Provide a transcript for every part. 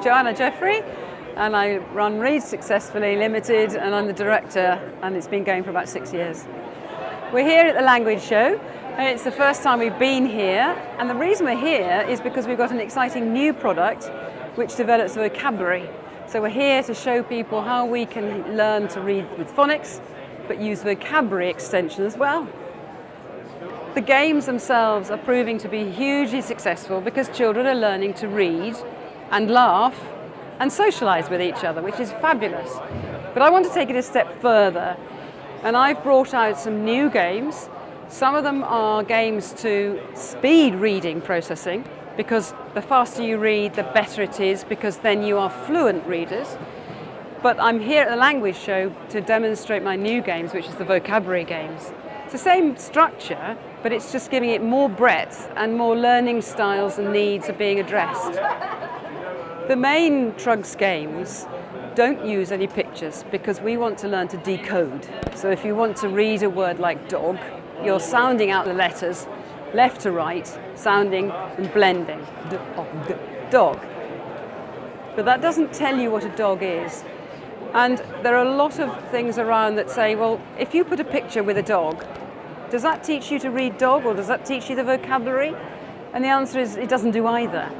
I'm Joanna Jeffery and I run Read Successfully Limited, and I'm the director, and it's been going for about 6 years. We're here at the Language Show. It's the first time we've been here, and the reason we're here is because we've got an exciting new product which develops vocabulary. So we're here to show people how we can learn to read with phonics, but use vocabulary extension as well. The games themselves are proving to be hugely successful because children are learning to read and laugh and socialise with each other, which is fabulous. But I want to take it a step further, and I've brought out some new games. Some of them are games to speed reading processing, because the faster you read, the better it is, because then you are fluent readers. But I'm here at the Language Show to demonstrate my new games, which is the vocabulary games. It's the same structure, but it's just giving it more breadth and more learning styles and needs are being addressed. The main TRUGS games don't use any pictures because we want to learn to decode. So if you want to read a word like dog, you're sounding out the letters left to right, sounding and blending. Dog. But that doesn't tell you what a dog is. And there are a lot of things around that say, well, if you put a picture with a dog, does that teach you to read dog, or does that teach you the vocabulary? And the answer is it doesn't do either.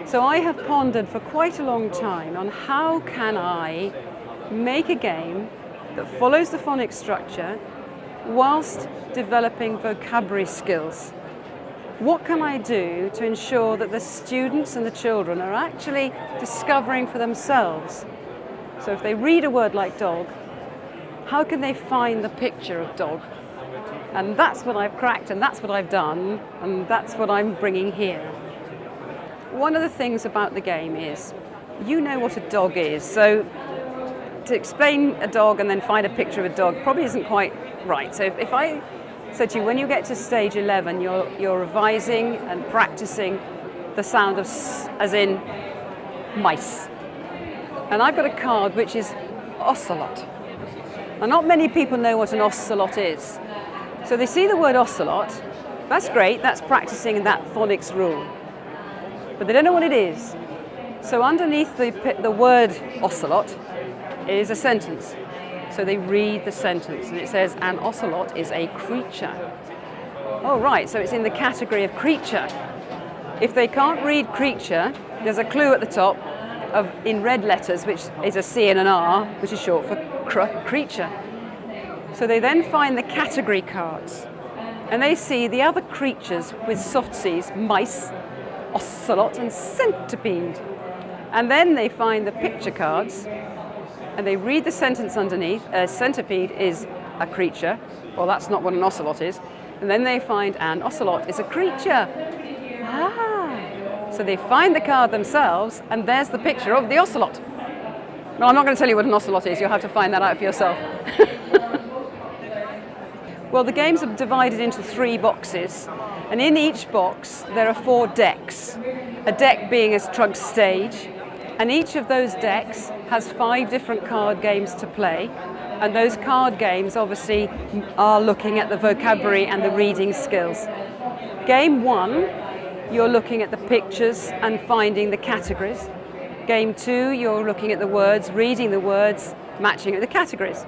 So I have pondered for quite a long time on how can I make a game that follows the phonics structure whilst developing vocabulary skills. What can I do to ensure that the students and the children are actually discovering for themselves? So if they read a word like dog, how can they find the picture of dog? And that's what I've cracked, and that's what I've done, and that's what I'm bringing here. One of the things about the game is, you know what a dog is, so to explain a dog and then find a picture of a dog probably isn't quite right. So if I said to you, when you get to stage 11, you're revising and practicing the sound of s, as in mice. And I've got a card which is ocelot. Now, not many people know what an ocelot is. So they see the word ocelot, that's great, that's practicing that phonics rule. But they don't know what it is. So underneath the word ocelot is a sentence. So they read the sentence, and it says, an ocelot is a creature. Oh, right, so it's in the category of creature. If they can't read creature, there's a clue at the top in red letters, which is a C and an R, which is short for creature. So they then find the category cards, and they see the other creatures with soft Cs, mice, ocelot, and centipede. And then they find the picture cards, and they read the sentence underneath. A centipede is a creature. Well, that's not what an ocelot is. And then they find an ocelot is a creature. So they find the card themselves, and there's the picture of the ocelot. Well, I'm not going to tell you what an ocelot is. You'll have to find that out for yourself. Well, the games are divided into 3 boxes, and in each box there are 4 decks. A deck being a TRUGS stage, and each of those decks has 5 different card games to play, and those card games obviously are looking at the vocabulary and the reading skills. Game 1, you're looking at the pictures and finding the categories. Game 2, you're looking at the words, reading the words, matching with the categories.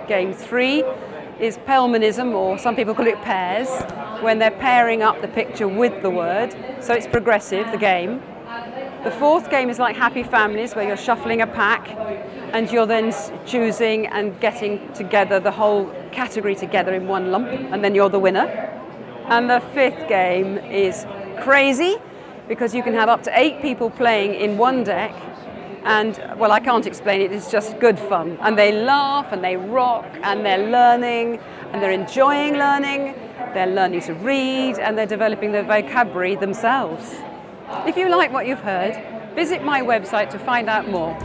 Game 3 is Pelmanism, or some people call it pairs, when they're pairing up the picture with the word, so it's progressive, the game. The 4th game is like Happy Families, where you're shuffling a pack and you're then choosing and getting together the whole category together in one lump, and then you're the winner. And the 5th game is Crazy, because you can have up to 8 people playing in one deck, and, well, I can't explain it, it's just good fun. And they laugh and they rock and they're learning and they're enjoying learning, they're learning to read, and they're developing their vocabulary themselves. If you like what you've heard, visit my website to find out more.